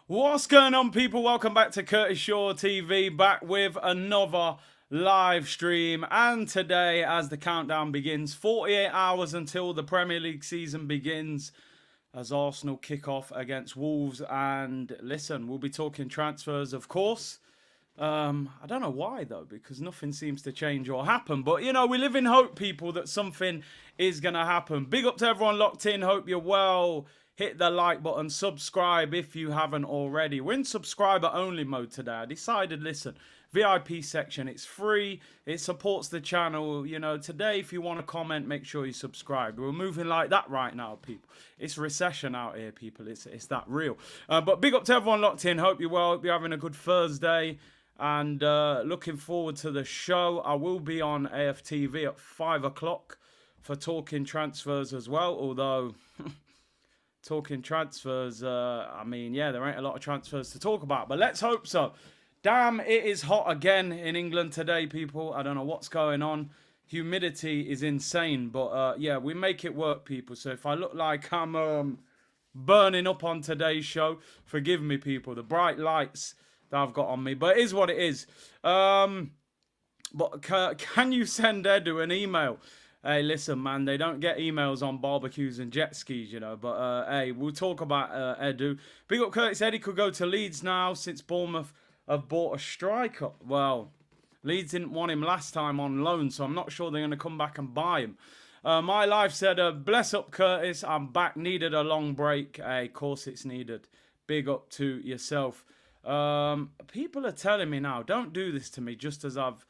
What's going on, people? Welcome back to Curtis Shaw TV, back with another live stream. And today, as the countdown begins, 48 hours until the Premier League season begins, as Arsenal kick off against Wolves. And listen, we'll be talking transfers, of course. I don't know why, though, because nothing seems to change or happen. But, you know, we live in hope, people, that something is going to happen. Big up to everyone locked in. Hope you're well. Hit the like button. Subscribe if you haven't already. We're in subscriber-only mode today. I decided, listen, VIP section, it's free. It supports the channel. You know, today, if you want to comment, make sure you subscribe. We're moving like that right now, people. It's recession out here, people. It's that real. But big up to everyone locked in. Hope you're well. Hope you're having a good Thursday. And looking forward to the show. I will be on AFTV at 5 o'clock for talking transfers as well. Although, talking transfers, I mean, yeah, there ain't a lot of transfers to talk about. But let's hope so. Damn, it is hot again in England today, people. I don't know what's going on. Humidity is insane. But, yeah, we make it work, people. So if I look like I'm burning up on today's show, forgive me, people. The bright lights that I've got on me, but it is what it is. But can you send Edu an email? Hey, listen, man, they don't get emails on barbecues and jet skis, you know. But hey, we'll talk about Edu. Big up Curtis. Eddie could go to Leeds now since Bournemouth have bought a striker. Well, Leeds didn't want him last time on loan, so I'm not sure they're going to come back and buy him. My life said, bless up Curtis. I'm back. Needed a long break. Hey, of course it's needed. Big up to yourself. People are telling me now, don't do this to me just as I've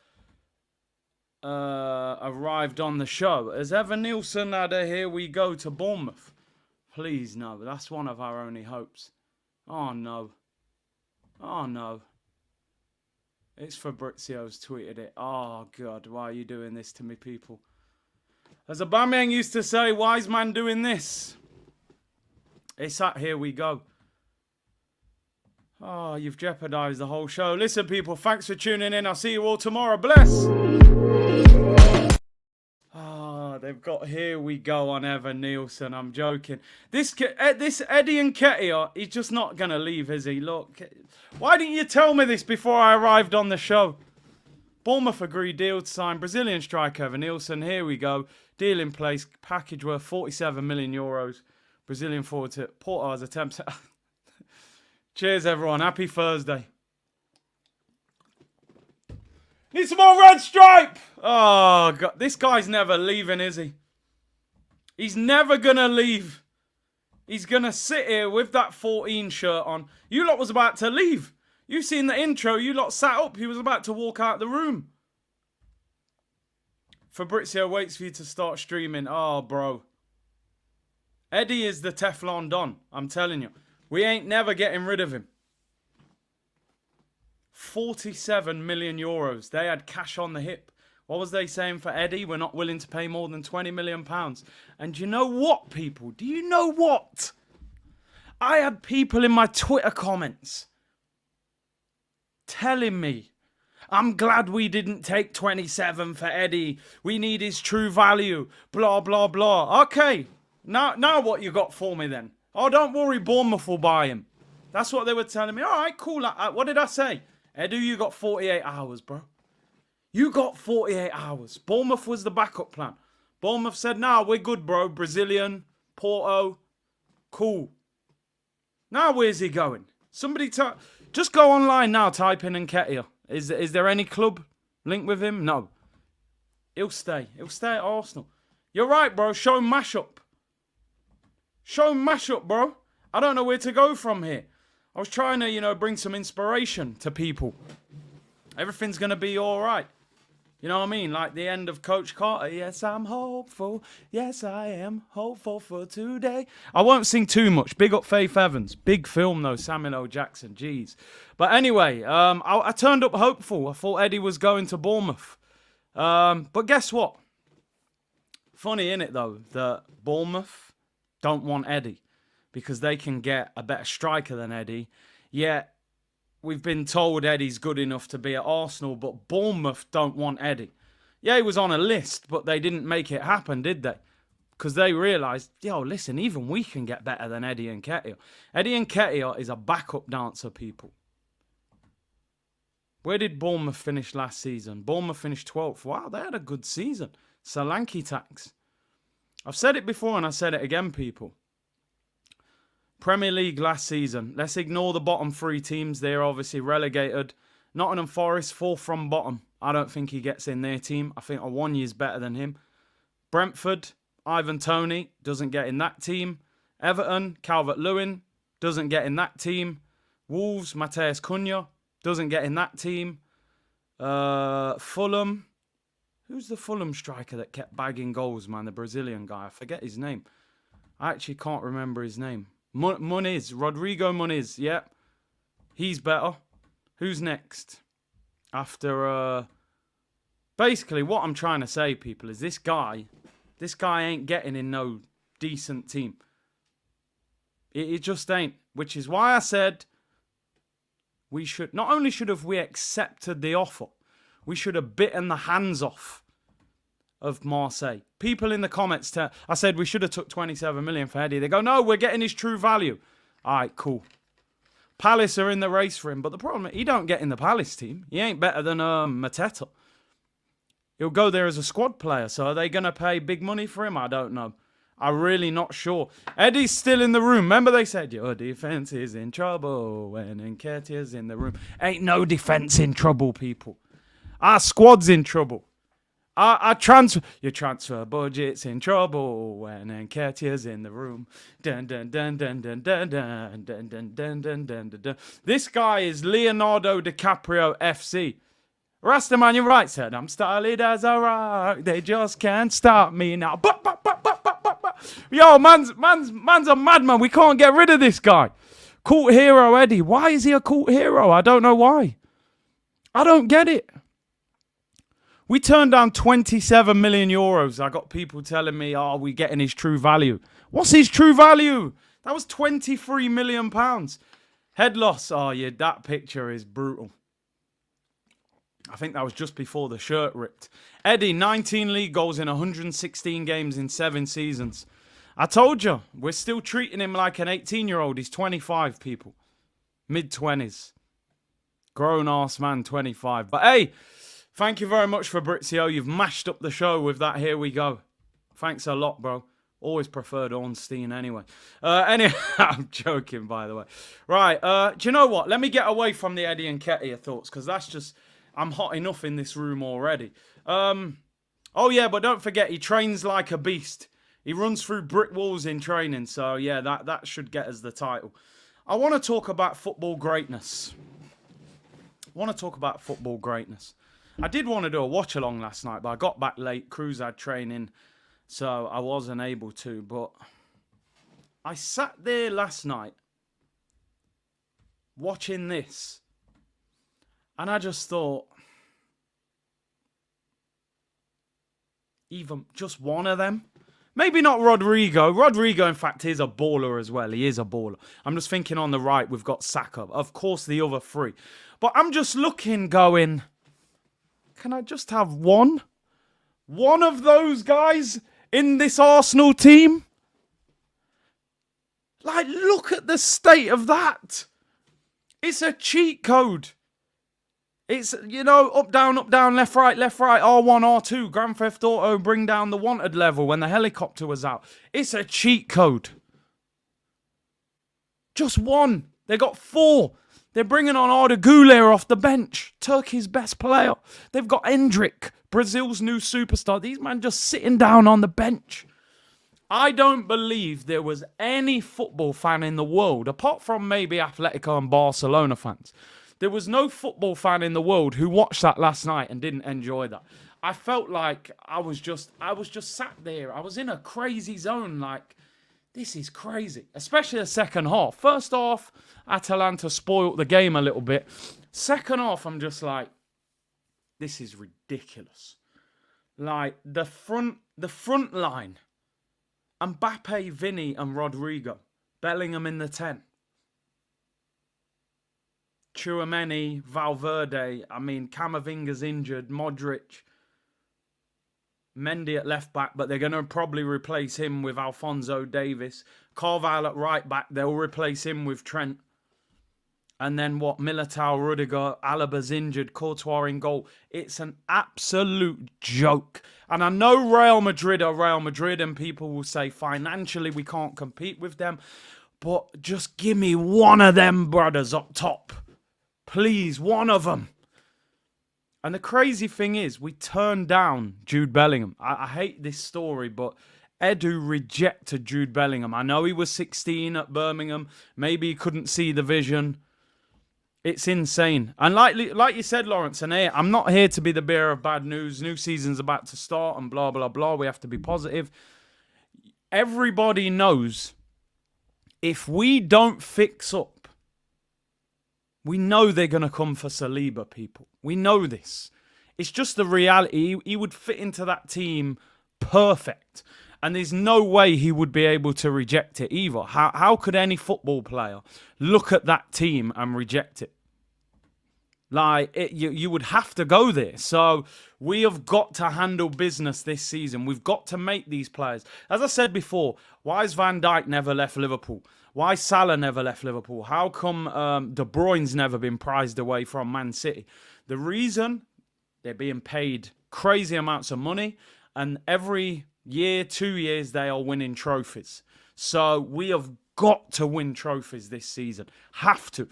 arrived on the show. Has Evan Nielsen had a here we go to Bournemouth? Please no, that's one of our only hopes. Oh no. Oh no. It's Fabrizio's tweeted it. Oh God, why are you doing this to me, people? As Aubameyang used to say, wise man doing this. It's that here we go. Oh, you've jeopardized the whole show. Listen, people, thanks for tuning in. I'll see you all tomorrow. Bless. Oh, they've got here we go on Evan Nielsen. I'm joking. This Eddie Nketiah, he's just not going to leave, is he? Look, why didn't you tell me this before I arrived on the show? Bournemouth agreed deal to sign Brazilian striker Evan Nielsen. Here we go. Deal in place. Package worth 47 million euros. Brazilian forward to Porto's attempts. Cheers, everyone. Happy Thursday. Need some more red stripe. Oh, God. This guy's never leaving, is he? He's never going to leave. He's going to sit here with that 14 shirt on. You lot was about to leave. You seen the intro. You lot sat up. He was about to walk out the room. Fabrizio waits for you to start streaming. Oh, bro. Eddie is the Teflon Don. I'm telling you. We ain't never getting rid of him. 47 million euros. They had cash on the hip. What was they saying for Eddie? We're not willing to pay more than 20 million pounds. And do you know what, people? Do you know what? I had people in my Twitter comments telling me, I'm glad we didn't take 27 for Eddie. We need his true value. Blah, blah, blah. Okay. Now what you got for me then? Oh, don't worry, Bournemouth will buy him. That's what they were telling me. All right, cool. What did I say? Edu, you got 48 hours, bro. You got 48 hours. Bournemouth was the backup plan. Bournemouth said, nah, we're good, bro. Brazilian, Porto, cool. Now where's he going? Somebody just go online now, type in Nketiah. Is there any club linked with him? No. He'll stay. He'll stay at Arsenal. You're right, bro. Show him mash-up. Show mashup, bro. I don't know where to go from here. I was trying to, you know, bring some inspiration to people. Everything's going to be all right. You know what I mean? Like the end of Coach Carter. Yes, I'm hopeful. Yes, I am hopeful for today. I won't sing too much. Big up Faith Evans. Big film, though. Samuel L. Jackson. Jeez. But anyway, I turned up hopeful. I thought Eddie was going to Bournemouth. But guess what? Funny, innit, though, that Bournemouth don't want Eddie because they can get a better striker than Eddie. Yet, we've been told Eddie's good enough to be at Arsenal, but Bournemouth don't want Eddie. Yeah, he was on a list, but they didn't make it happen, did they? Because they realised, yo, listen, even we can get better than Eddie Nketiah. Eddie Nketiah is a backup dancer, people. Where did Bournemouth finish last season? Bournemouth finished 12th. Wow, they had a good season. Solanke tax. I've said it before and I said it again, people. Premier League last season. Let's ignore the bottom 3 teams. They're obviously relegated. Nottingham Forest, 4th from bottom. I don't think he gets in their team. I think Awoniyi's better than him. Brentford, Ivan Toney, doesn't get in that team. Everton, Calvert-Lewin, doesn't get in that team. Wolves, Matheus Cunha, doesn't get in that team. Fulham. Who's the Fulham striker that kept bagging goals, man? The Brazilian guy. I forget his name. I actually can't remember his name. Muniz. Rodrigo Muniz. Yep. He's better. Who's next? After... Basically, what I'm trying to say, people, is this guy ain't getting in no decent team. It just ain't. Which is why I said we should... Not only should have we accepted the offer, we should have bitten the hands off of Marseille. People in the comments, I said we should have took 27 million for Eddie. They go, no, we're getting his true value. All right, cool. Palace are in the race for him, but the problem is he don't get in the Palace team. He ain't better than Mateta. He'll go there as a squad player, so are they going to pay big money for him? I don't know. I'm really not sure. Eddie's still in the room. Remember they said, your defence is in trouble when Nketiah's in the room. Ain't no defence in trouble, people. Our squad's in trouble. Your transfer budget's in trouble when Nketiah's in the room. Dun, dun, dun, dun, dun, dun, dun, dun, dun, dun, dun, dun, dun. This guy is Leonardo DiCaprio FC. Rastaman, you're right, said I'm styled as a rock. They just can't stop me now. Yo, man's a madman. We can't get rid of this guy. Cult hero Eddie. Why is he a cult hero? I don't know why. I don't get it. We turned down 27 million euros. I got people telling me, oh, we're getting his true value. What's his true value? That was 23 million pounds. Head loss. Oh, yeah, that picture is brutal. I think that was just before the shirt ripped. Eddie, 19 league goals in 116 games in 7 seasons. I told you, we're still treating him like an 18-year-old. He's 25, people. Mid-20s. Grown-ass man, 25. But hey, thank you very much for Brizio. You've mashed up the show with that. Here we go. Thanks a lot, bro. Always preferred Ornstein anyway. Anyway, I'm joking, by the way. Right, do you know what? Let me get away from the Eddie Nketiah thoughts, because that's just... I'm hot enough in this room already. Oh, yeah, but don't forget, he trains like a beast. He runs through brick walls in training. So, yeah, that should get us the title. I want to talk about football greatness. I did want to do a watch-along last night, but I got back late. Cruz had training, so I wasn't able to. But I sat there last night watching this. And I just thought, even just one of them. Maybe not Rodrigo. Rodrigo, in fact, is a baller as well. He is a baller. I'm just thinking on the right, we've got Saka. Of course, the other 3. But I'm just looking, going, can I just have one? One of those guys in this Arsenal team? Like, look at the state of that. It's a cheat code. It's, you know, up, down, left, right, R1, R2, Grand Theft Auto, bring down the wanted level when the helicopter was out. It's a cheat code. Just one. They got 4. They're bringing on Arda Güler off the bench. Turkey's best player. They've got Endrick, Brazil's new superstar. These men just sitting down on the bench. I don't believe there was any football fan in the world, apart from maybe Atletico and Barcelona fans. There was no football fan in the world who watched that last night and didn't enjoy that. I felt like I was just sat there. I was in a crazy zone. Like, this is crazy. Especially the second half. First half, Atalanta spoiled the game a little bit. Second half, I'm just like, this is ridiculous. Like, the front line. Mbappe, Vinny and Rodrigo. Bellingham in the 10. Tchouameni, Valverde, I mean, Camavinga's injured, Modric. Mendy at left back, but they're going to probably replace him with Alphonso Davies. Carvalho at right back, they'll replace him with Trent. And then what? Militao, Rudiger, Alaba's injured, Courtois in goal. It's an absolute joke. And I know Real Madrid are Real Madrid, and people will say financially we can't compete with them. But just give me one of them brothers up top. Please, one of them. And the crazy thing is, we turned down Jude Bellingham. I hate this story, but Edu rejected Jude Bellingham. I know he was 16 at Birmingham. Maybe he couldn't see the vision. It's insane. And like you said, Lawrence, and I'm not here to be the bearer of bad news. New season's about to start and blah, blah, blah. We have to be positive. Everybody knows if we don't fix up, we know they're going to come for Saliba, people. We know this. It's just the reality. He would fit into that team perfect. And there's no way he would be able to reject it either. How could any football player look at that team and reject it? You would have to go there. So we have got to handle business this season. We've got to make these players. As I said before, why has Van Dijk never left Liverpool? Why Salah never left Liverpool? How come De Bruyne's never been prized away from Man City? The reason, they're being paid crazy amounts of money, and every year, 2 years, they are winning trophies. So we have got to win trophies this season. Have to.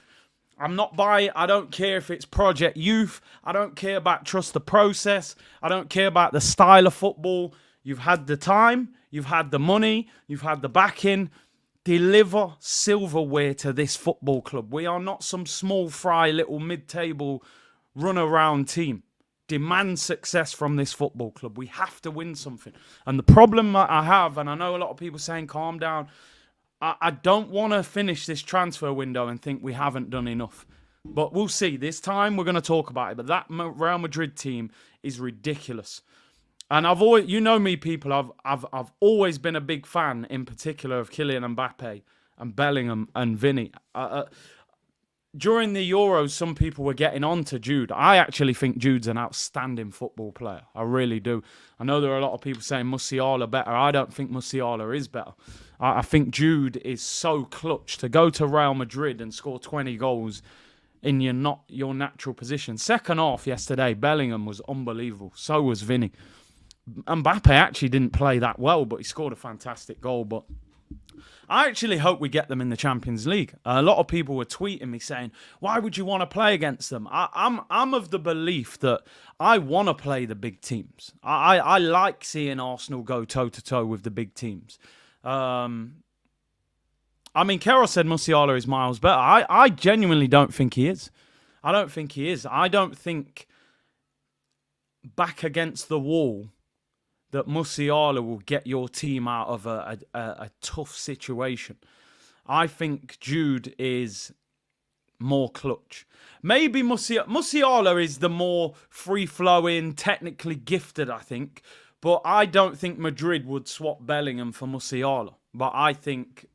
I'm not buying. I don't care if it's Project Youth. I don't care about trust the process. I don't care about the style of football. You've had the time. You've had the money. You've had the backing. Deliver silverware to this football club. We are not some small fry little mid-table run-around team. Demand success from this football club. We have to win something. And the problem I have, and I know a lot of people saying calm down, I don't want to finish this transfer window and think we haven't done enough. But we'll see. This time we're going to talk about it. But that Real Madrid team is ridiculous. And I've always, you know me, people, I've always been a big fan, in particular, of Kylian Mbappe and Bellingham and Vinny. During the Euros, some people were getting on to Jude. I actually think Jude's an outstanding football player. I really do. I know there are a lot of people saying Musiala better. I don't think Musiala is better. I think Jude is so clutch to go to Real Madrid and score 20 goals in your natural position. Second half yesterday, Bellingham was unbelievable. So was Vinny. Mbappe actually didn't play that well, but he scored a fantastic goal. But I actually hope we get them in the Champions League. A lot of people were tweeting me saying, why would you want to play against them? I'm of the belief that I want to play the big teams. I like seeing Arsenal go toe-to-toe with the big teams. I mean, Carol said Musiala is miles better. I genuinely don't think he is. I don't think he is. I don't think back against the wall that Musiala will get your team out of a tough situation. I think Jude is more clutch. Maybe Musiala is the more free-flowing, technically gifted, I think. But I don't think Madrid would swap Bellingham for Musiala. But I think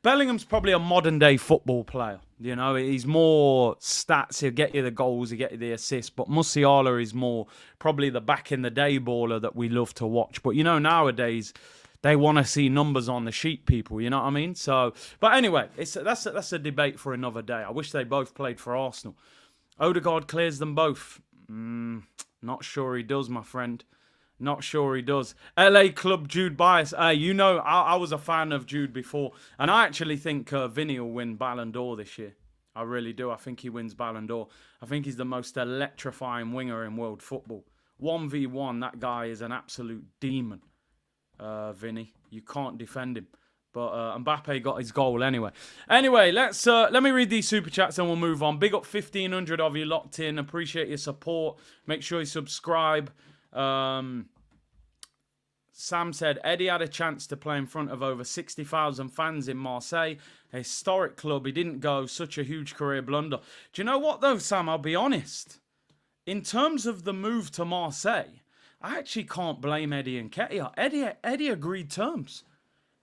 Bellingham's probably a modern-day football player. You know, he's more stats. He'll get you the goals, he'll get you the assists. But Musiala is more probably the back-in-the-day baller that we love to watch. But, you know, nowadays, they want to see numbers on the sheet, people. You know what I mean? So, but anyway, that's a debate for another day. I wish they both played for Arsenal. Odegaard clears them both. Not sure he does, my friend. Not sure he does. LA Club Jude bias. You know, I was a fan of Jude before. And I actually think Vinny will win Ballon d'Or this year. I really do. I think he wins Ballon d'Or. I think he's the most electrifying winger in world football. 1v1, that guy is an absolute demon. Vinny. You can't defend him. But Mbappe got his goal anyway. Anyway, let me read these super chats and we'll move on. Big up 1,500 of you locked in. Appreciate your support. Make sure you subscribe. Sam said, Eddie had a chance to play in front of over 60,000 fans in Marseille, a historic club. He didn't go. Such a huge career blunder. Do you know what, though, Sam? I'll be honest. In terms of the move to Marseille, I actually can't blame Eddie and Nketiah. Eddie agreed terms.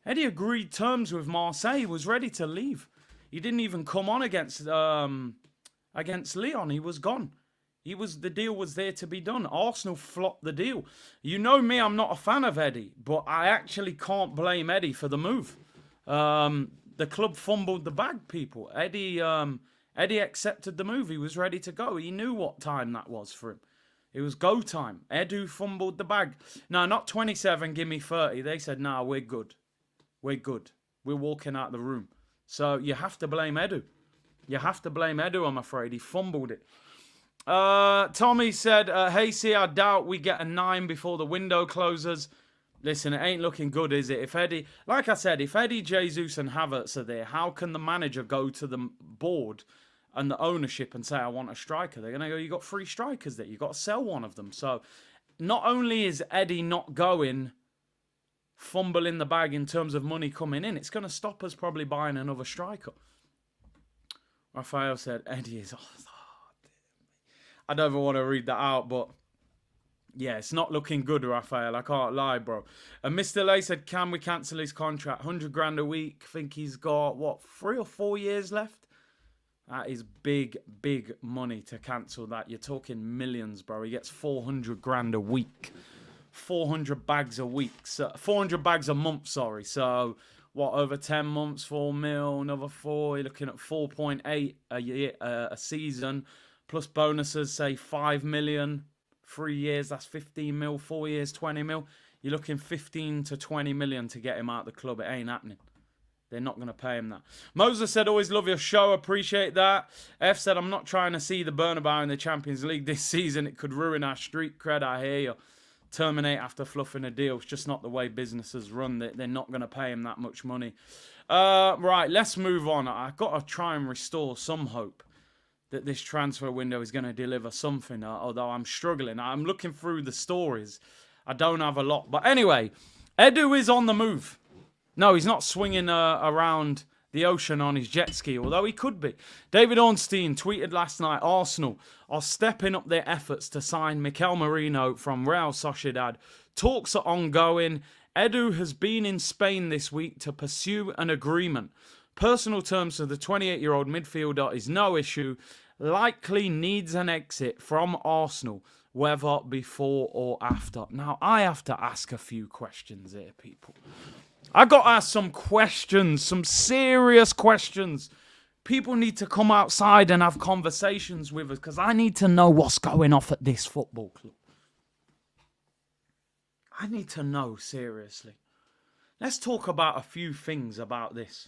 Eddie agreed terms with Marseille. He was ready to leave. He didn't even come on against Lyon. He was gone. The deal was there to be done. Arsenal flopped the deal. You know me, I'm not a fan of Eddie, but I actually can't blame Eddie for the move. The club fumbled the bag, people. Eddie accepted the move. He was ready to go. He knew what time that was for him. It was go time. Edu fumbled the bag. No, not 27, give me 30. They said, nah, we're good. We're good. We're walking out the room. So you have to blame Edu. You have to blame Edu, I'm afraid. He fumbled it. Tommy said, hey, see, I doubt we get a 9 before the window closes. Listen, it ain't looking good, is it? If Eddie, like I said, if Eddie, Jesus and Havertz are there, how can the manager go to the board and the ownership and say, I want a striker? They're going to go, you got 3 strikers there. You got to sell one of them. So not only is Eddie not going fumbling the bag in terms of money coming in, it's going to stop us probably buying another striker. Raphael said, Eddie is... I don't even want to read that out, but yeah, it's not looking good, Raphael. I can't lie, bro. And Mr. Lay said, can we cancel his contract? 100 grand a week. Think he's got, what, 3 or 4 years left? That is big, big money to cancel that. You're talking millions, bro. He gets 400 grand a week. 400 bags a week. So 400 bags a month, sorry. So, what, over 10 months, 4 mil, another 4. You're looking at 4.8 a year, a season. Plus bonuses, say 5 million. 3 years, that's 15 mil. 4 years, 20 mil. You're looking 15 to 20 million to get him out of the club. It ain't happening. They're not going to pay him that. Moses said, always love your show. Appreciate that. F said, I'm not trying to see the Bernabeu in the Champions League this season. It could ruin our street cred. I hear you. Terminate after fluffing a deal. It's just not the way businesses run. They're not going to pay him that much money. Right, let's move on. I've got to try and restore some hope that this transfer window is going to deliver something, although I'm struggling. I'm looking through the stories. I don't have a lot. But anyway, Edu is on the move. No, he's not swinging around the ocean on his jet ski, although he could be. David Ornstein tweeted last night, Arsenal are stepping up their efforts to sign Mikel Merino from Real Sociedad. Talks are ongoing. Edu has been in Spain this week to pursue an agreement. Personal terms for the 28-year-old midfielder is no issue. Likely needs an exit from Arsenal, whether before or after. Now, I have to ask a few questions here, people. I got to ask some questions, some serious questions. People need to come outside and have conversations with us because I need to know what's going off at this football club. I need to know, seriously. Let's talk about a few things about this.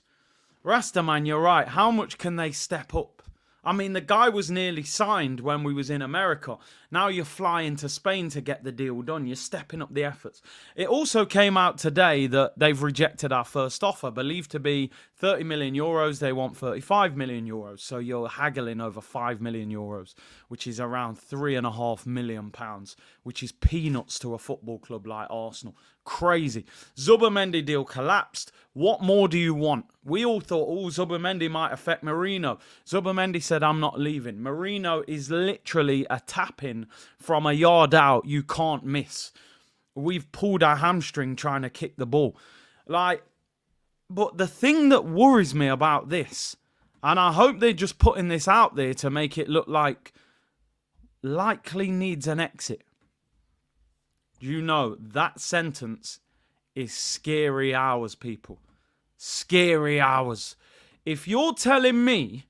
Rastaman, you're right. How much can they step up? I mean, the guy was nearly signed when we was in America. Now you're flying to Spain to get the deal done. You're stepping up the efforts. It also came out today that they've rejected our first offer, believed to be 30 million euros. They want 35 million euros. So you're haggling over 5 million euros, which is around £3.5 million, which is peanuts to a football club like Arsenal. Crazy. Zubimendi deal collapsed. What more do you want? We all thought, Zubimendi might affect Merino. Zubimendi said, I'm not leaving. Merino is literally a tap-in from a yard out. You can't miss. We've pulled our hamstring trying to kick the ball. But the thing that worries me about this, and I hope they're just putting this out there to make it look like likely needs an exit. You know, that sentence is scary hours, people. Scary hours. If you're telling me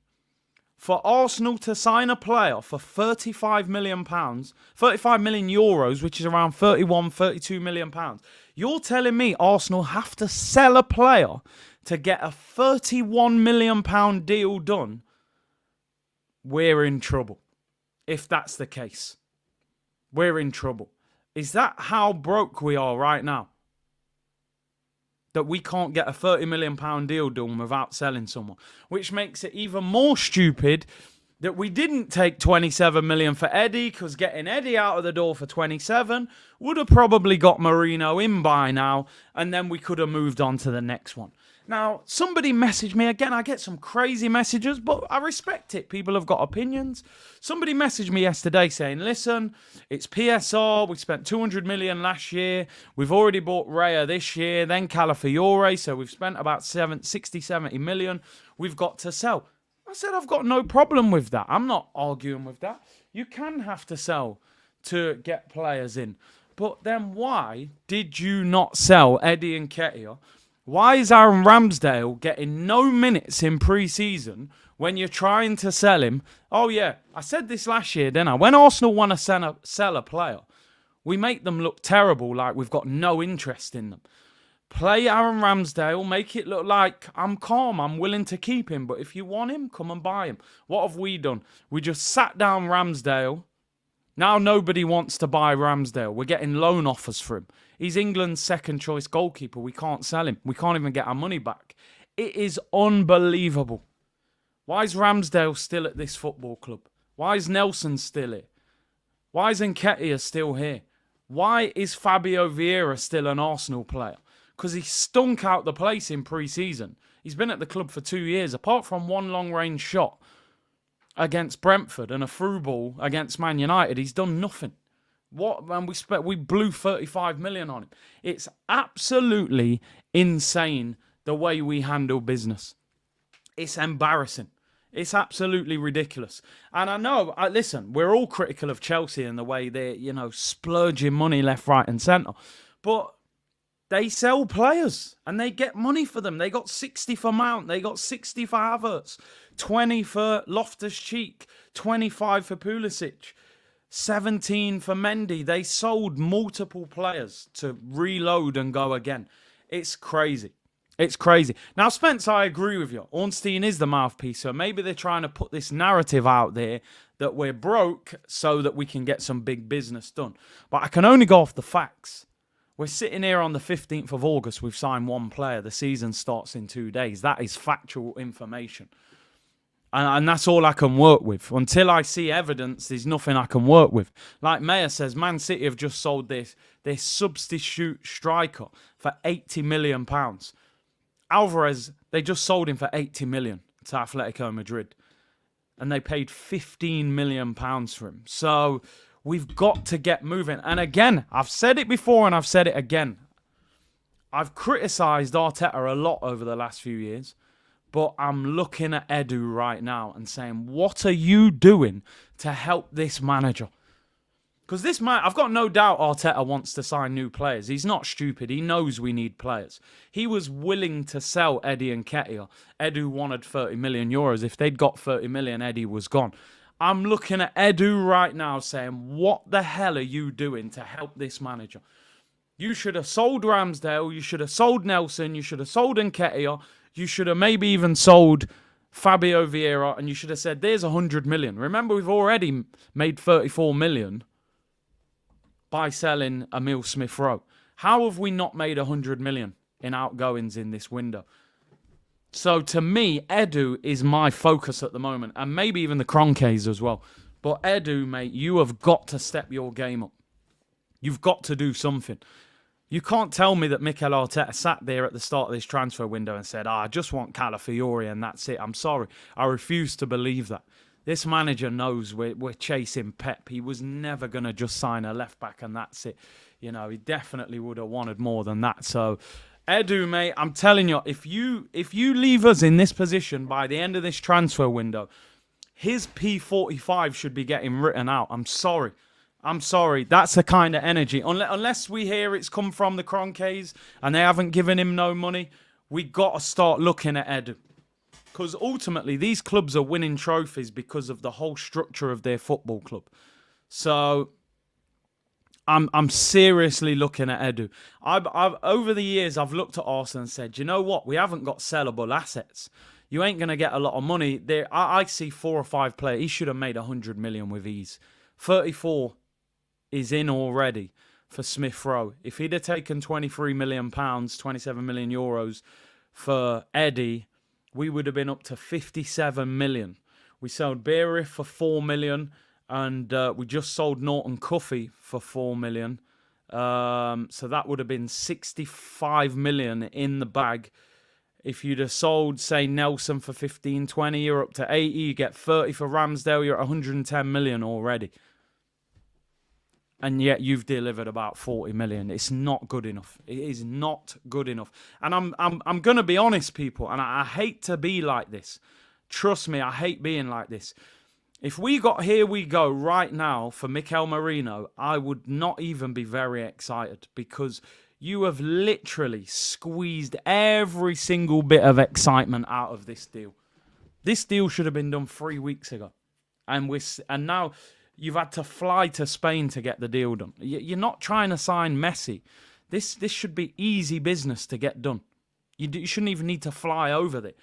for Arsenal to sign a player for £35 million, 35 million euros, which is around 31, 32 million pounds, you're telling me Arsenal have to sell a player to get a £31 million deal done, we're in trouble. If that's the case, we're in trouble. Is that how broke we are right now? That we can't get a £30 million deal done without selling someone. Which makes it even more stupid that we didn't take 27 million for Eddie, because getting Eddie out of the door for 27 would have probably got Merino in by now, and then we could have moved on to the next one. Now, somebody messaged me. Again, I get some crazy messages, but I respect it. People have got opinions. Somebody messaged me yesterday saying, listen, it's PSR. We spent 200 million last year. We've already bought Raya this year, then Calafiore. So we've spent about 60, 70 million. We've got to sell. I said, I've got no problem with that. I'm not arguing with that. You can have to sell to get players in. But then why did you not sell Eddie Nketiah? Why is Aaron Ramsdale getting no minutes in pre-season when you're trying to sell him? Oh, yeah, I said this last year, didn't I? When Arsenal want to sell a player, we make them look terrible, like we've got no interest in them. Play Aaron Ramsdale, make it look like I'm calm, I'm willing to keep him, but if you want him, come and buy him. What have we done? We just sat down Ramsdale. Now nobody wants to buy Ramsdale. We're getting loan offers for him. He's England's second choice goalkeeper. We can't sell him. We can't even get our money back. It is unbelievable. Why is Ramsdale still at this football club? Why is Nelson still here? Why is Nketiah still here? Why is Fabio Vieira still an Arsenal player? Because he stunk out the place in pre-season. He's been at the club for 2 years. Apart from one long-range shot against Brentford and a through ball against Man United, he's done nothing. What? And we blew 35 million on him. It's absolutely insane the way we handle business. It's embarrassing. It's absolutely ridiculous. And I know, listen, we're all critical of Chelsea and the way they're, splurging money left, right and centre. But they sell players and they get money for them. They got 60 for Mount. They got 60 for Havertz. 20 for Loftus-Cheek. 25 for Pulisic. 17 for Mendy. They sold multiple players to reload and go again. It's crazy. It's crazy. Now, Spence, I agree with you. Ornstein is the mouthpiece, so maybe they're trying to put this narrative out there that we're broke so that we can get some big business done. But I can only go off the facts. We're sitting here on the 15th of August. We've signed one player. The season starts in 2 days. That is factual information. And that's all I can work with. Until I see evidence, there's nothing I can work with. Like Mayer says, Man City have just sold their substitute striker for £80 million. Alvarez, they just sold him for 80 million to Atletico Madrid. And they paid £15 million for him. So we've got to get moving. And again, I've said it before and I've said it again. I've criticised Arteta a lot over the last few years. But I'm looking at Edu right now and saying, what are you doing to help this manager? Because this man, I've got no doubt Arteta wants to sign new players. He's not stupid. He knows we need players. He was willing to sell Eddie Nketiah. Edu wanted 30 million euros. If they'd got 30 million, Eddie was gone. I'm looking at Edu right now saying, what the hell are you doing to help this manager? You should have sold Ramsdale. You should have sold Nelson. You should have sold Nketiah. You should have maybe even sold Fabio Vieira, and you should have said, there's 100 million. Remember, we've already made 34 million by selling Emile Smith-Rowe. How have we not made 100 million in outgoings in this window? So to me, Edu is my focus at the moment, and maybe even the Kroenkes as well. But Edu, mate, you have got to step your game up. You've got to do something. You can't tell me that Mikel Arteta sat there at the start of this transfer window and said, I just want Calafiori and that's it. I'm sorry. I refuse to believe that. This manager knows we're chasing Pep. He was never going to just sign a left-back and that's it. He definitely would have wanted more than that. So, Edu, mate, I'm telling you, if you leave us in this position by the end of this transfer window, his P45 should be getting written out. I'm sorry. That's the kind of energy. Unless we hear it's come from the Kroenkes and they haven't given him no money, we got to start looking at Edu. Because ultimately, these clubs are winning trophies because of the whole structure of their football club. So, I'm seriously looking at Edu. I've over the years, I've looked at Arsenal and said, you know what? We haven't got sellable assets. You ain't going to get a lot of money. I see 4 or 5 players. He should have made 100 million with ease. 34 is in already for Smith-Rowe. If he'd have taken £23 million, 27 million euros for Eddie, we would have been up to 57 million. We sold Beerif for 4 million and we just sold Norton Cuffy for 4 million. So that would have been 65 million in the bag. If you'd have sold, say, Nelson for 15, 20, you're up to 80. You get 30 for Ramsdale, you're at 110 million already. And yet you've delivered about 40 million. It's not good enough. It is not good enough. And I'm going to be honest, people, and I hate to be like this. trust me, I hate being like this. If we got Here We Go right now for Mikel Merino, I would not even be very excited because you have literally squeezed every single bit of excitement out of this deal. This deal should have been done 3 weeks ago. And now you've had to fly to Spain to get the deal done. You're not trying to sign Messi. This should be easy business to get done. You shouldn't even need to fly over there.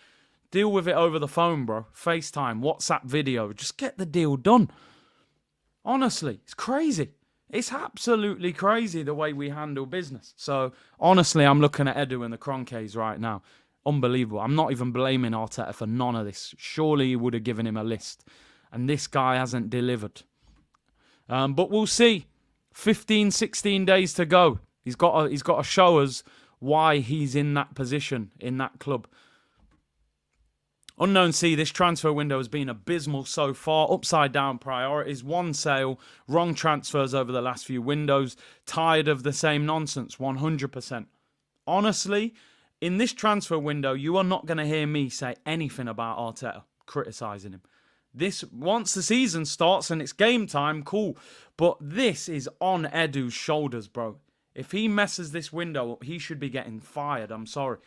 Deal with it over the phone, bro. FaceTime, WhatsApp video. Just get the deal done. Honestly, it's crazy. It's absolutely crazy the way we handle business. So, honestly, I'm looking at Edu and the Kroenkes right now. Unbelievable. I'm not even blaming Arteta for none of this. Surely he would have given him a list. And this guy hasn't delivered. But we'll see. 15, 16 days to go. He's got to show us why he's in that position, in that club. Unknown C, this transfer window has been abysmal so far. Upside down priorities, one sale, wrong transfers over the last few windows. Tired of the same nonsense, 100%. Honestly, in this transfer window, you are not going to hear me say anything about Arteta, criticising him. Once the season starts and it's game time, cool. But this is on Edu's shoulders, bro. If he messes this window up, he should be getting fired. I'm sorry.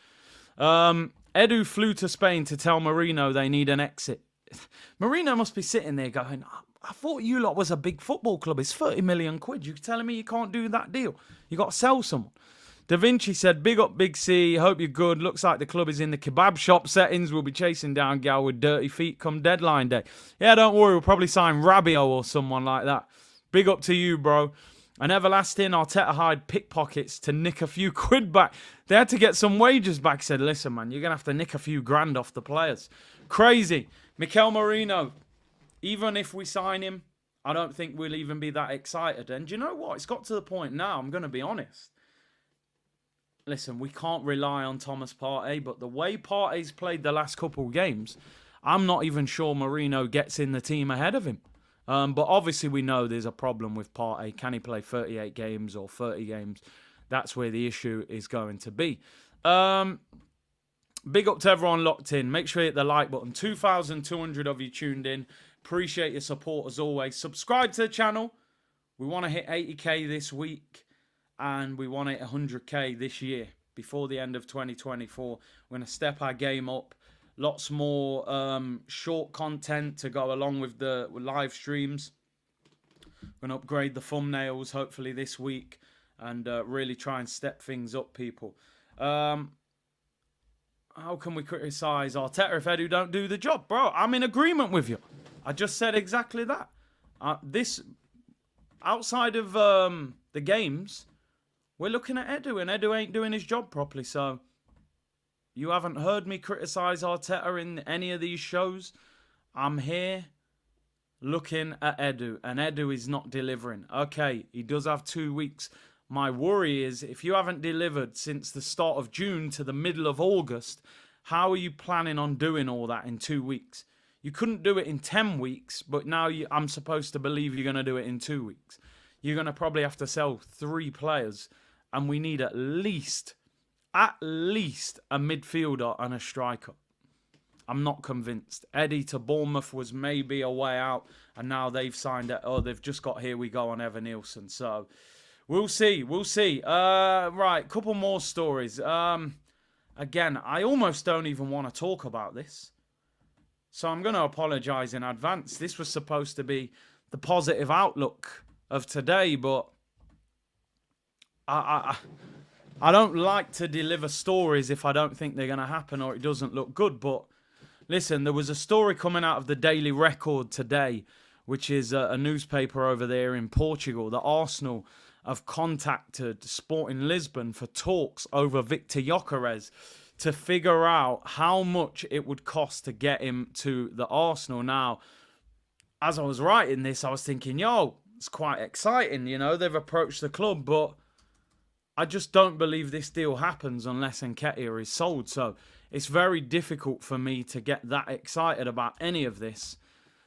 Edu flew to Spain to tell Merino they need an exit. Merino must be sitting there going, I thought you lot was a big football club. It's 30 million quid. You're telling me you can't do that deal? You got to sell someone. Da Vinci said, big up, Big C. Hope you're good. Looks like the club is in the kebab shop settings. We'll be chasing down Gal with dirty feet come deadline day. Yeah, don't worry. We'll probably sign Rabiot or someone like that. Big up to you, bro. And everlasting, Arteta hired pickpockets to nick a few quid back. They had to get some wages back. Said, listen, man, you're going to have to nick a few grand off the players. Crazy. Mikel Merino, even if we sign him, I don't think we'll even be that excited. And you know what? It's got to the point now, I'm going to be honest. Listen, we can't rely on Thomas Partey, but the way Partey's played the last couple of games, I'm not even sure Merino gets in the team ahead of him. But obviously we know there's a problem with Partey. Can he play 38 games or 30 games? That's where the issue is going to be. Big up to everyone locked in. Make sure you hit the like button. 2,200 of you tuned in. Appreciate your support as always. Subscribe to the channel. We want to hit 80k this week. And we want it 100k this year. Before the end of 2024. We're going to step our game up. Lots more short content to go along with the live streams. We're going to upgrade the thumbnails hopefully this week. And really try and step things up, people. How can we criticise Arteta if Edu don't do the job? Bro, I'm in agreement with you. I just said exactly that. Outside of the games, we're looking at Edu. And Edu ain't doing his job properly, so... You haven't heard me criticise Arteta in any of these shows. I'm here looking at Edu, and Edu is not delivering. Okay, he does have 2 weeks. My worry is, if you haven't delivered since the start of June to the middle of August, how are you planning on doing all that in 2 weeks? You couldn't do it in 10 weeks, but now I'm supposed to believe you're going to do it in 2 weeks. You're going to probably have to sell 3 players, and we need at least a midfielder and a striker. I'm not convinced. Eddie to Bournemouth was maybe a way out, and now they've signed it. Oh, they've just got Here We Go on Evan Nielsen. So we'll see. We'll see. Right, couple more stories. Again, I almost don't even want to talk about this. So I'm going to apologise in advance. This was supposed to be the positive outlook of today, but I don't like to deliver stories if I don't think they're going to happen or it doesn't look good. But listen, there was a story coming out of the Daily Record today, which is a newspaper over there in Portugal, that Arsenal have contacted Sporting Lisbon for talks over Victor Gyokeres to figure out how much it would cost to get him to the Arsenal. Now, as I was writing this, I was thinking, yo, it's quite exciting. You know, they've approached the club, but I just don't believe this deal happens unless Nketiah is sold. So it's very difficult for me to get that excited about any of this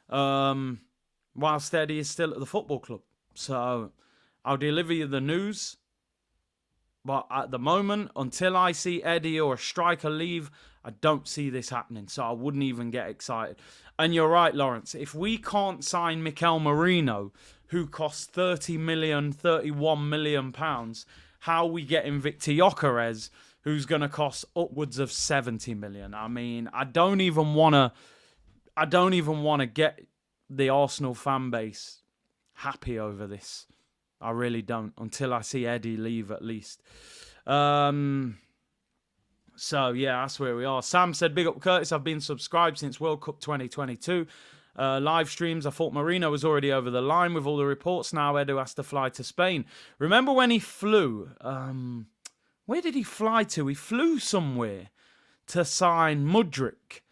whilst Eddie is still at the football club. So I'll deliver you the news But at the moment, until I see Eddie or a striker leave, I don't see this happening. So I wouldn't even get excited. And you're right, Lawrence. If we can't sign Mikel Merino, who costs 30 million, 31 million pounds, how are we getting Victor Gyokeres, who's going to cost upwards of 70 million? I mean, I don't even want to get the Arsenal fan base happy over this. I really don't, until I see Eddie leave at least. So, yeah, that's where we are. Sam said, big up Curtis. I've been subscribed since World Cup 2022. Live streams. I thought Marino was already over the line with all the reports. Now Edu has to fly to Spain. Remember when he flew? Where did he fly to? He flew somewhere to sign Mudryk.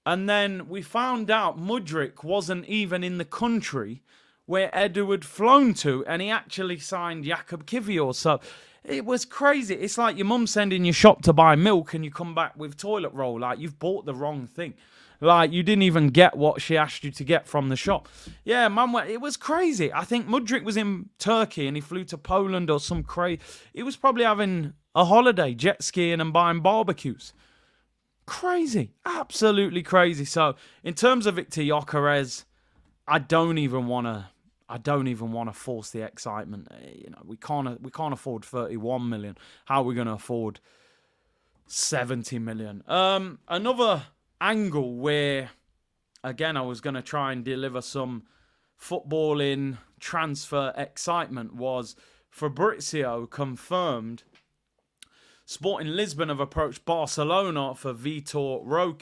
And then we found out Mudryk wasn't even in the country where Edu had flown to, and he actually signed Jakub Kiwior. So it was crazy. It's like your mum sending you shop to buy milk and you come back with toilet roll. Like, you've bought the wrong thing. Like, you didn't even get what she asked you to get from the shop. Yeah, man, it was crazy. I think Mudryk was in Turkey and he flew to Poland or some crazy... He was probably having a holiday, jet skiing and buying barbecues. Crazy. Absolutely crazy. So, in terms of Victor Gyokeres, I don't even want to force the excitement. You know, we can't afford 31 million. How are we going to afford 70 million? Another angle where, again, I was going to try and deliver some footballing transfer excitement was Fabrizio confirmed Sporting Lisbon have approached Barcelona for Vitor Roque.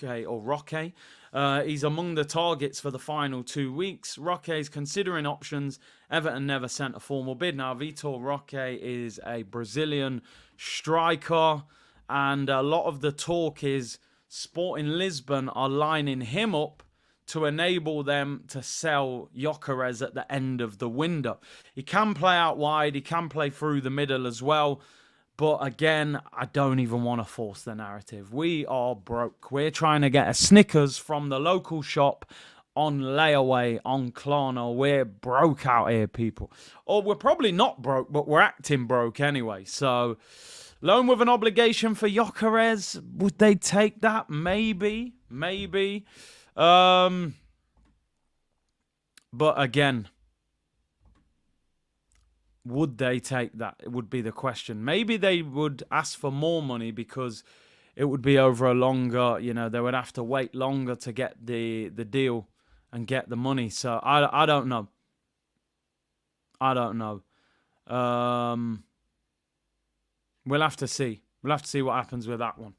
He's among the targets for the final 2 weeks. Roque is considering options. Everton never sent a formal bid. Now, Vitor Roque is a Brazilian striker, and a lot of the talk is Sporting Lisbon are lining him up to enable them to sell Gyokeres at the end of the window. He can play out wide. He can play through the middle as well. But again, I don't even want to force the narrative. We are broke. We're trying to get a Snickers from the local shop on layaway on Klarna. We're broke out here, people. Or we're probably not broke, but we're acting broke anyway. So, loan with an obligation for Gyokeres. Would they take that? Maybe. But again, would they take that? It would be the question. Maybe they would ask for more money because it would be over a longer, they would have to wait longer to get the deal and get the money. So I don't know. We'll have to see. We'll have to see what happens with that one.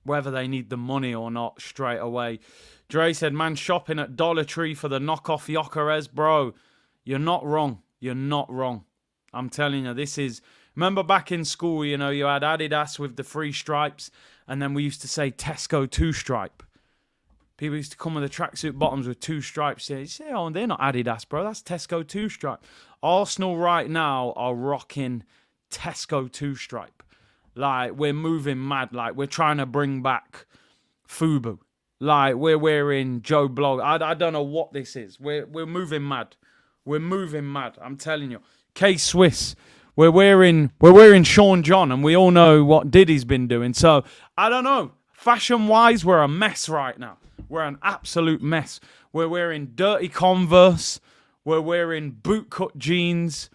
Whether they need the money or not straight away. Dre said, man, shopping at Dollar Tree for the knockoff Gyokeres. Bro, you're not wrong. You're not wrong. I'm telling you, this is... Remember back in school, you had Adidas with the 3 stripes, and then we used to say Tesco 2-stripe. People used to come with the tracksuit bottoms with 2 stripes. You say, oh, they're not Adidas, bro. That's Tesco 2-stripe. Arsenal right now are rocking Tesco 2-stripe. Like, we're moving mad. Like, we're trying to bring back FUBU. Like, we're wearing Joe Blog. I don't know what this is. We're moving mad. We're moving mad. I'm telling you. K-Swiss. We're wearing Sean John, and we all know what Diddy's been doing. So, I don't know. Fashion-wise, we're a mess right now. We're an absolute mess. We're wearing dirty Converse. We're wearing bootcut jeans.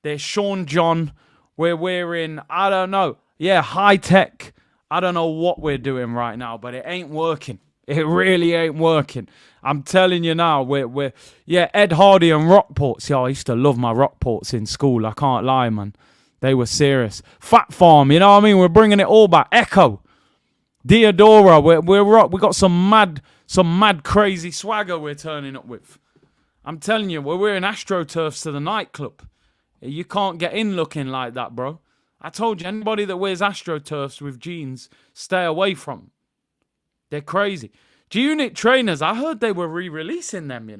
There's Sean John. We're wearing, I don't know. Yeah, high-tech. I don't know what we're doing right now, but it ain't working. It really ain't working. I'm telling you now, we're Ed Hardy and Rockports. Yeah, I used to love my Rockports in school. I can't lie, man. They were serious. Fat Farm, you know what I mean? We're bringing it all back. Echo, Diodora. We got some mad crazy swagger we're turning up with. I'm telling you, we're wearing AstroTurfs to the nightclub. You can't get in looking like that, bro. I told you, anybody that wears AstroTurfs with jeans, stay away from them. They're crazy. G-Unit trainers, I heard they were re-releasing them,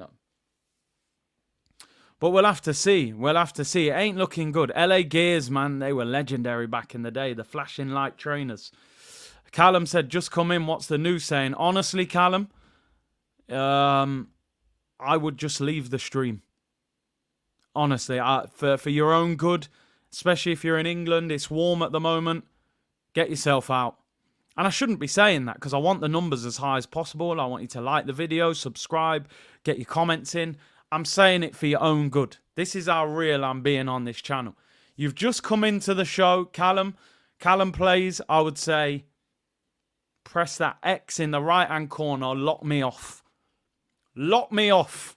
But we'll have to see. It ain't looking good. LA Gears, man, they were legendary back in the day. The flashing light trainers. Callum said, just come in. What's the news saying? Honestly, Callum, I would just leave the stream. Honestly, for your own good, especially if you're in England, it's warm at the moment, get yourself out. And I shouldn't be saying that because I want the numbers as high as possible. I want you to like the video, subscribe, get your comments in. I'm saying it for your own good. This is how real I'm being on this channel. You've just come into the show, Callum. Callum plays, I would say, press that X in the right-hand corner, lock me off. Lock me off.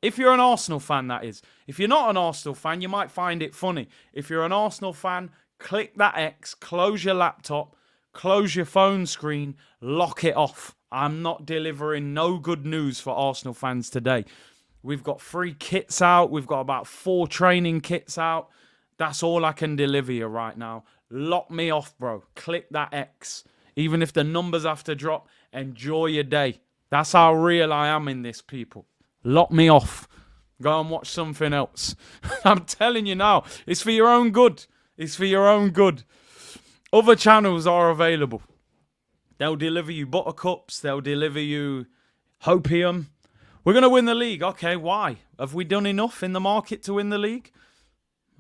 If you're an Arsenal fan, that is. If you're not an Arsenal fan, you might find it funny. If you're an Arsenal fan, click that X, close your laptop, close your phone screen, lock it off. I'm not delivering no good news for Arsenal fans today. We've got 3 kits out. We've got about 4 training kits out. That's all I can deliver you right now. Lock me off, bro. Click that X. Even if the numbers have to drop, enjoy your day. That's how real I am in this, people. Lock me off. Go and watch something else. I'm telling you now, it's for your own good. It's for your own good. Other channels are available. They'll deliver you buttercups. They'll deliver you hopium. We're going to win the league. Okay, why? Have we done enough in the market to win the league?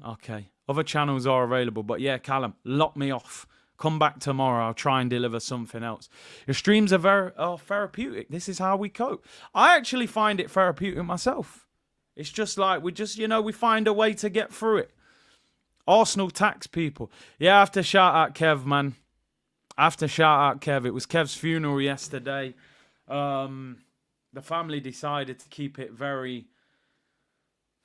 Okay. Other channels are available. But yeah, Callum, lock me off. Come back tomorrow. I'll try and deliver something else. Your streams are very therapeutic. This is how we cope. I actually find it therapeutic myself. It's just like we find a way to get through it. Arsenal tax people. Yeah, I have to shout out Kev, man. I have to shout out Kev. It was Kev's funeral yesterday. The family decided to keep it very,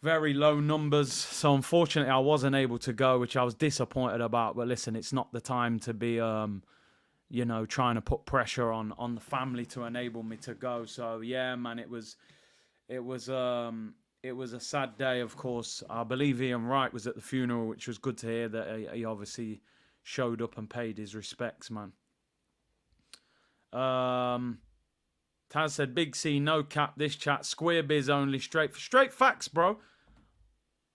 very low numbers. So unfortunately, I wasn't able to go, which I was disappointed about. But listen, it's not the time to be, trying to put pressure on the family to enable me to go. So yeah, man, it was a sad day, of course. I believe Ian Wright was at the funeral, which was good to hear that he obviously showed up and paid his respects, man. Taz said, Big C, no cap, this chat, square biz only, straight facts, bro.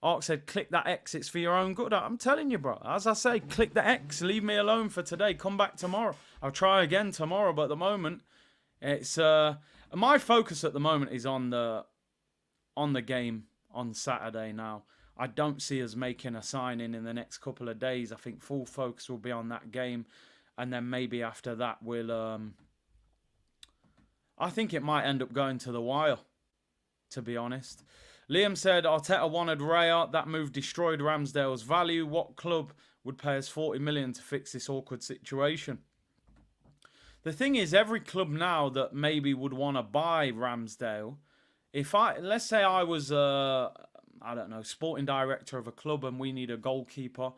Ark said, click that X, it's for your own good. I'm telling you, bro. As I say, click the X, leave me alone for today. Come back tomorrow. I'll try again tomorrow, but at the moment, it's my focus at the moment is on the game on Saturday now. I don't see us making a signing in the next couple of days. I think full focus will be on that game. And then maybe after that, we'll... I think it might end up going to the wire, to be honest. Liam said, Arteta wanted Raya. That move destroyed Ramsdale's value. What club would pay us 40 million to fix this awkward situation? The thing is, every club now that maybe would want to buy Ramsdale, let's say I was, I don't know, sporting director of a club and we need a goalkeeper.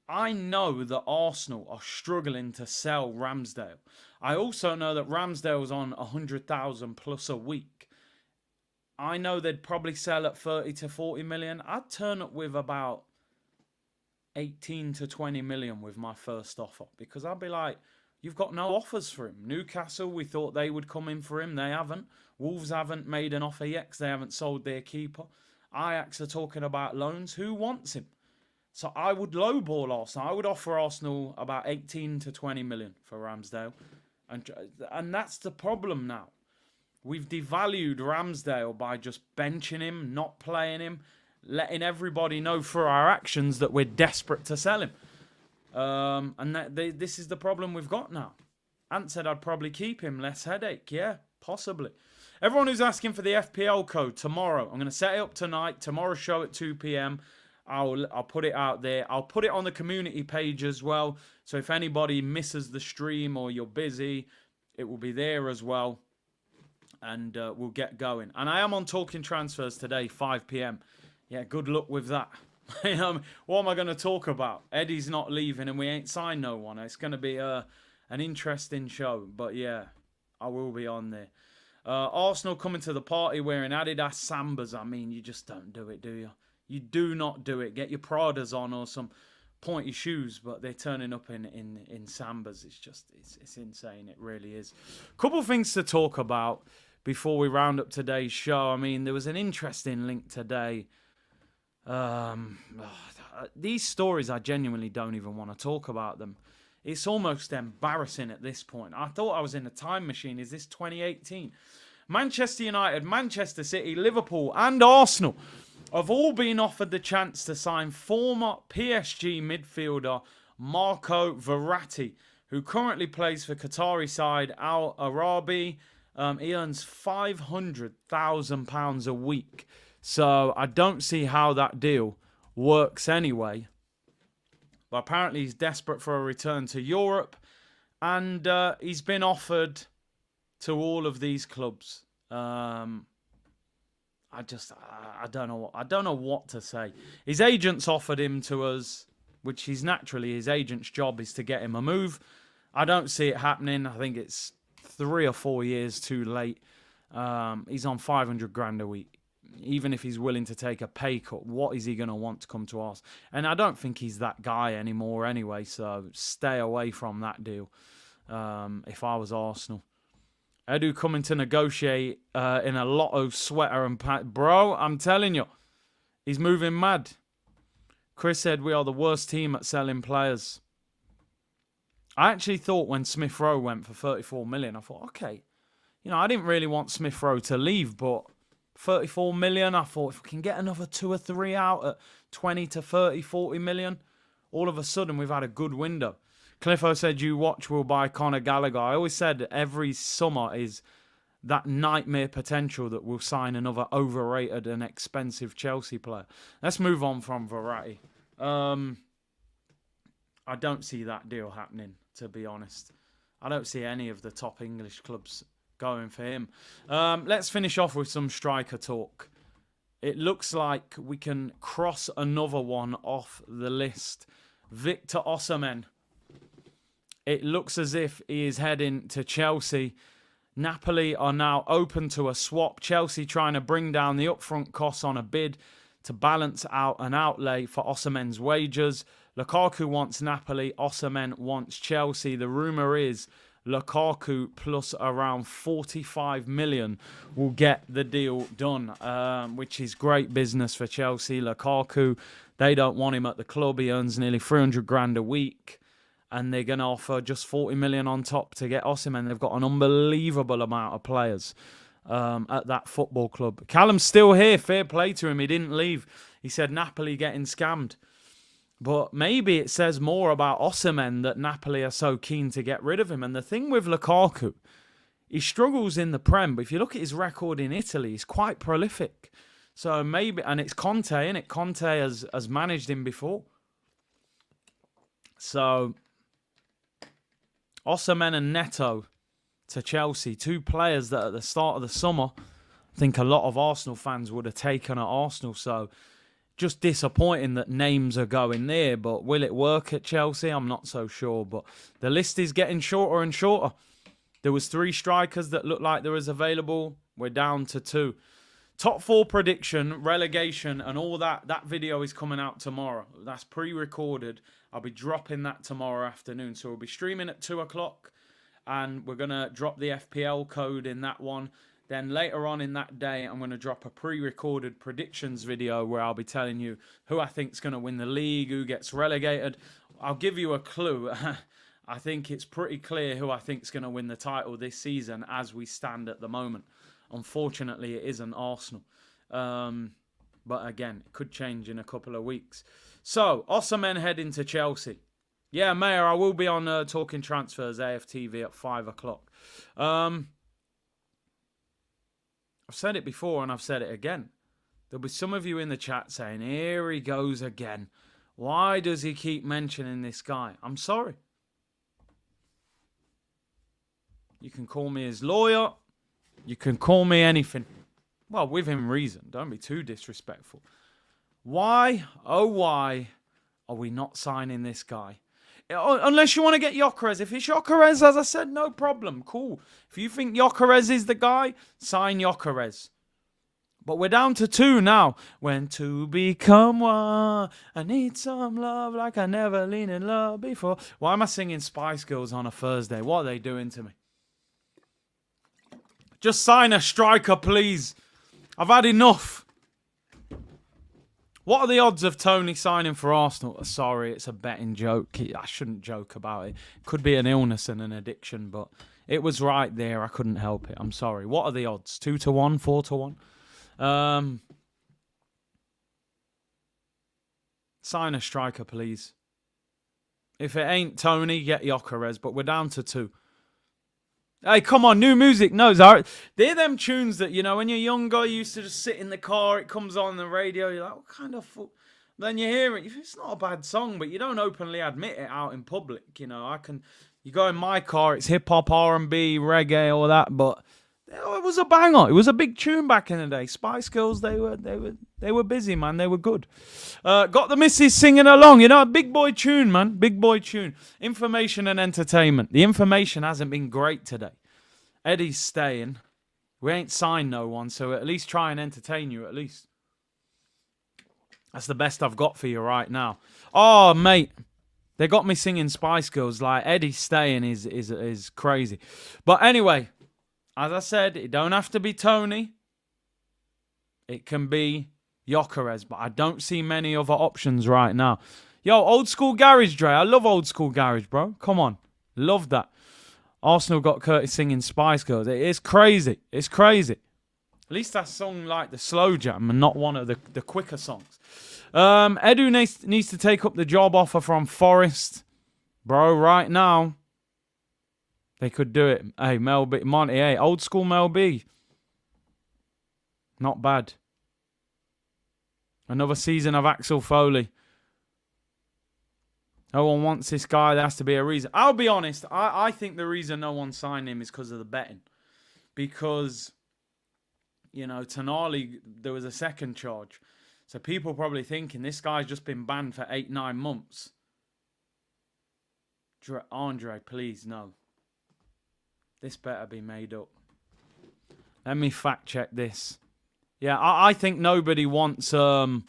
I know that Arsenal are struggling to sell Ramsdale. I also know that Ramsdale's on 100,000 plus a week. I know they'd probably sell at 30 to 40 million. I'd turn up with about 18 to 20 million with my first offer because I'd be like, you've got no offers for him. Newcastle, we thought they would come in for him. They haven't. Wolves haven't made an offer yet because they haven't sold their keeper. Ajax are talking about loans. Who wants him? So I would lowball Arsenal. I would offer Arsenal about 18 to 20 million for Ramsdale. And that's the problem now. We've devalued Ramsdale by just benching him, not playing him, letting everybody know through our actions that we're desperate to sell him. This is the problem we've got now. Ant said I'd probably keep him. Less headache. Yeah, possibly. Everyone who's asking for the FPL code tomorrow, I'm going to set it up tonight. Tomorrow's show at 2 p.m. I'll put it out there. I'll put it on the community page as well. So if anybody misses the stream or you're busy, it will be there as well. And we'll get going. And I am on Talking Transfers today, 5 p.m. Yeah, good luck with that. What am I going to talk about? Eddie's not leaving and we ain't signed no one. It's going to be an interesting show. But yeah, I will be on there. Arsenal coming to the party wearing Adidas Sambas. I mean, you just don't do it, do you? You do not do it. Get your Pradas on or some pointy shoes, but they're turning up in Sambas. It's insane. It really is. Couple things to talk about before we round up today's show. I mean, there was an interesting link today. These stories, I genuinely don't even want to talk about them. It's almost embarrassing at this point. I thought I was in a time machine. Is this 2018? Manchester United, Manchester City, Liverpool and Arsenal have all been offered the chance to sign former PSG midfielder Marco Verratti, who currently plays for Qatari side Al Arabi. He earns £500,000 a week. So I don't see how that deal works anyway. But apparently he's desperate for a return to Europe. And he's been offered to all of these clubs. I don't know what to say. His agents offered him to us, which is naturally his agent's job is to get him a move. I don't see it happening. I think it's 3 or 4 years too late. He's on 500 grand a week. Even if he's willing to take a pay cut, what is he going to want to come to us? And I don't think he's that guy anymore anyway, so stay away from that deal if I was Arsenal. Edu coming to negotiate in a Lotto sweater and bro, I'm telling you, he's moving mad. Chris said we are the worst team at selling players. I actually thought when Smith Rowe went for 34 million, I thought, okay, I didn't really want Smith Rowe to leave, but 34 million, I thought if we can get another 2 or 3 out at 20 to 30, 40 million, all of a sudden we've had a good window. Cliffo said, you watch, we'll buy Conor Gallagher. I always said every summer is that nightmare potential that we'll sign another overrated and expensive Chelsea player. Let's move on from Veratti. I don't see that deal happening, to be honest. I don't see any of the top English clubs going for him. Let's finish off with some striker talk. It looks like we can cross another one off the list. Victor Osimhen. It looks as if he is heading to Chelsea. Napoli are now open to a swap. Chelsea trying to bring down the upfront costs on a bid to balance out an outlay for Osimhen's wages. Lukaku wants Napoli. Osimhen wants Chelsea. The rumour is Lukaku plus around 45 million will get the deal done, which is great business for Chelsea. Lukaku, they don't want him at the club. He earns nearly 300 grand a week. And they're going to offer just 40 million on top to get Osimhen. They've got an unbelievable amount of players at that football club. Callum's still here. Fair play to him. He didn't leave. He said Napoli getting scammed. But maybe it says more about Osimhen that Napoli are so keen to get rid of him. And the thing with Lukaku, he struggles in the Prem. But if you look at his record in Italy, he's quite prolific. So maybe, and it's Conte, innit? Conte has managed him before. So Osimhen and Neto to Chelsea, 2 players that at the start of the summer, I think a lot of Arsenal fans would have taken at Arsenal. So just disappointing that names are going there. But will it work at Chelsea? I'm not so sure. But the list is getting shorter and shorter. There was 3 strikers that looked like there was available. We're down to 2. Top 4 prediction, relegation, and all that. That video is coming out tomorrow. That's pre-recorded. I'll be dropping that tomorrow afternoon. So we'll be streaming at 2 o'clock. And we're going to drop the FPL code in that one. Then later on in that day, I'm going to drop a pre-recorded predictions video where I'll be telling you who I think is going to win the league, who gets relegated. I'll give you a clue. I think it's pretty clear who I think is going to win the title this season as we stand at the moment. Unfortunately, it isn't Arsenal. But again, it could change in a couple of weeks. So, Osimhen heading to Chelsea. Yeah, Mayor, I will be on Talking Transfers, AFTV at 5 o'clock. I've said it before and I've said it again. There'll be some of you in the chat saying, here he goes again. Why does he keep mentioning this guy? I'm sorry. You can call me his lawyer. You can call me anything. Well, within reason. Don't be too disrespectful. Why, oh why, are we not signing this guy? Unless you want to get Gyokeres. If it's Gyokeres, as I said, no problem. Cool. If you think Gyokeres is the guy, sign Gyokeres. But we're down to 2 now. When to become one, I need some love like I never leaned in love before. Why am I singing Spice Girls on a Thursday? What are they doing to me? Just sign a striker, please. I've had enough. What are the odds of Toney signing for Arsenal? Sorry, it's a betting joke. I shouldn't joke about it. It could be an illness and an addiction, but it was right there. I couldn't help it. I'm sorry. What are the odds? 2 to 1, 4 to 1? Sign a striker, please. If it ain't Toney, get Gyokeres, but we're down to 2. Hey, come on, new music. No, they're them tunes that, you know, when you're younger, you used to just sit in the car, it comes on the radio, you're like, what kind of... Then you hear it, it's not a bad song, but you don't openly admit it out in public, you know. You go in my car, it's hip-hop, R&B, reggae, all that, but it was a banger. It was a big tune back in the day. Spice Girls, they were busy, man. They were good. Got the missus singing along, you know, a big boy tune, man. Big boy tune. Information and entertainment. The information hasn't been great today. Eddie's staying. We ain't signed no one, so at least try and entertain you, at least. That's the best I've got for you right now. Oh, mate. They got me singing Spice Girls. Like, Eddie's staying is crazy. But anyway, as I said, it don't have to be Toney. It can be Gyokeres, but I don't see many other options right now. Yo, old school garage, Dre. I love old school garage, bro. Come on. Love that. Arsenal got Curtis singing Spice Girls. It is crazy. It's crazy. At least that song like the slow jam and not one of the quicker songs. Edu needs to take up the job offer from Forest. Bro, right now, they could do it. Hey, Mel B. Monty, hey, old school Mel B. Not bad. Another season of Axel Foley. No one wants this guy. There has to be a reason. I'll be honest. I think the reason no one signed him is because of the betting. Because, you know, Tonali, there was a second charge. So people probably thinking this guy's just been banned for 8-9 months. Andre, please, no. This better be made up. Let me fact check this. Yeah, I think nobody wants Toney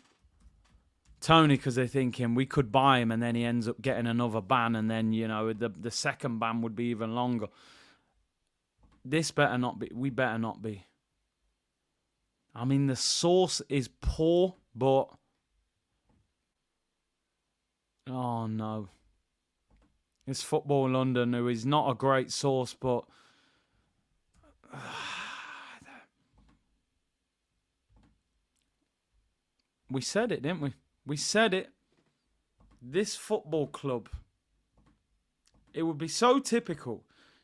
because they're thinking we could buy him and then he ends up getting another ban and then, you know, the second ban would be even longer. This better not be. We better not be. I mean, the source is poor, but... Oh, no. It's Football London, who is not a great source, but... We said it, didn't we? We said it. This football club, it would be so typical.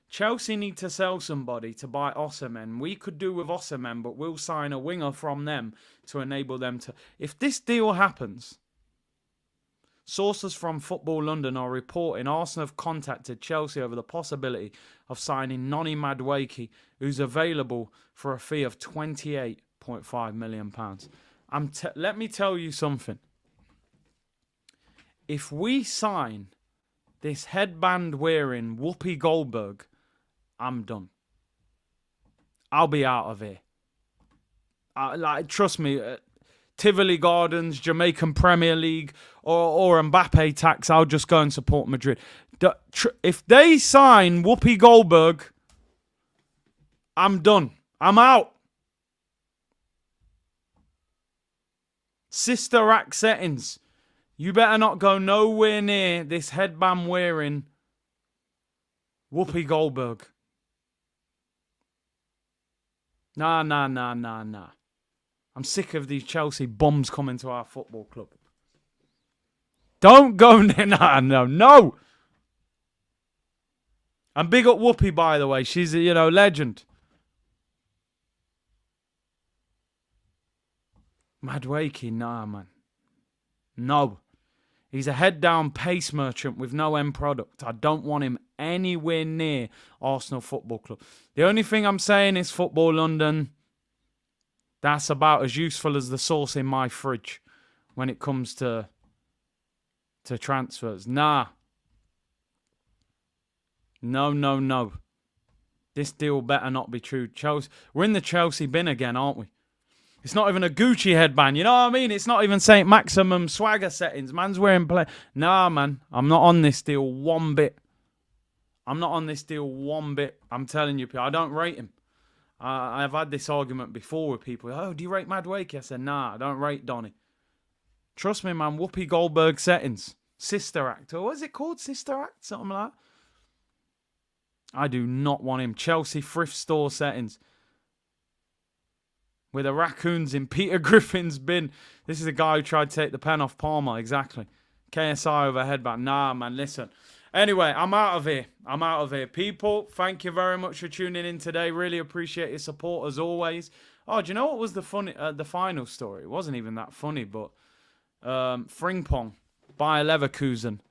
Chelsea need to sell somebody to buy Osimhen. We could do with Osimhen, but we'll sign a winger from them to enable them to... If this deal happens, sources from Football London are reporting Arsenal have contacted Chelsea over the possibility of signing Noni Madueke, who's available for a fee of £28.5 million. Let me tell you something. If we sign this headband-wearing Whoopi Goldberg, I'm done. I'll be out of here. Trust me, Tivoli Gardens, Jamaican Premier League, or Mbappe tax, I'll just go and support Madrid. If they sign Whoopi Goldberg, I'm done. I'm out. Sister Act settings. You better not go nowhere near this headband wearing Whoopi Goldberg. Nah. I'm sick of these Chelsea bums coming to our football club. Don't go near. No. And big up Whoopi, by the way. She's a, legend. Madueke, nah, man. No. He's a head-down pace merchant with no end product. I don't want him anywhere near Arsenal Football Club. The only thing I'm saying is Football London. That's about as useful as the sauce in my fridge when it comes to transfers. Nah. No. This deal better not be true. Chelsea, we're in the Chelsea bin again, aren't we? It's not even a Gucci headband. You know what I mean? It's not even saying maximum swagger settings. Man's wearing play. Nah, man. I'm not on this deal one bit. I'm telling you, I don't rate him. I've had this argument before with people. Oh, do you rate Madueke? I said, nah, I don't rate Donny. Trust me, man. Whoopi Goldberg settings. Sister Act. Or what is it called? Sister Act? Something like that. I do not want him. Chelsea thrift store settings. with the raccoons in Peter Griffin's bin. This is the guy who tried to take the pen off Palmer, exactly. KSI over headband. Nah, man, listen. Anyway, I'm out of here. I'm out of here. People, thank you very much for tuning in today. Really appreciate your support as always. Oh, do you know what was the final story? It wasn't even that funny, but Frimpong, Bayer Leverkusen,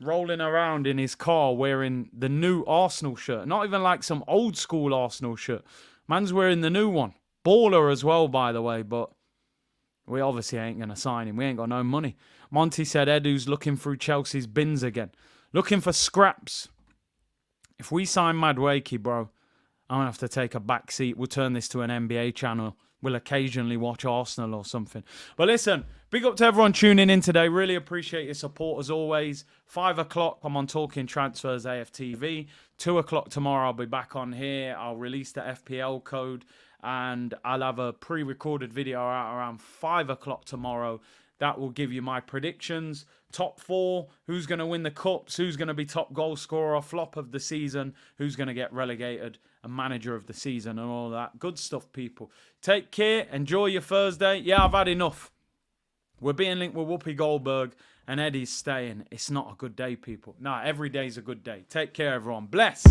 rolling around in his car wearing the new Arsenal shirt. Not even like some old school Arsenal shirt. Man's wearing the new one. Baller as well, by the way, but we obviously ain't going to sign him. We ain't got no money. Monty said Edu's looking through Chelsea's bins again. Looking for scraps. If we sign Madueke, bro, I'm going to have to take a back seat. We'll turn this to an NBA channel. We'll occasionally watch Arsenal or something. But listen, big up to everyone tuning in today. Really appreciate your support as always. 5 o'clock, I'm on Talking Transfers AFTV. 2 o'clock tomorrow, I'll be back on here. I'll release the FPL code. And I'll have a pre-recorded video out around 5 o'clock tomorrow. That will give you my predictions. Top 4, who's going to win the Cups, who's going to be top goal scorer, flop of the season, who's going to get relegated, and manager of the season, and all that. Good stuff, people. Take care. Enjoy your Thursday. Yeah, I've had enough. We're being linked with Whoopi Goldberg, and Eddie's staying. It's not a good day, people. Nah, every day's a good day. Take care, everyone. Bless.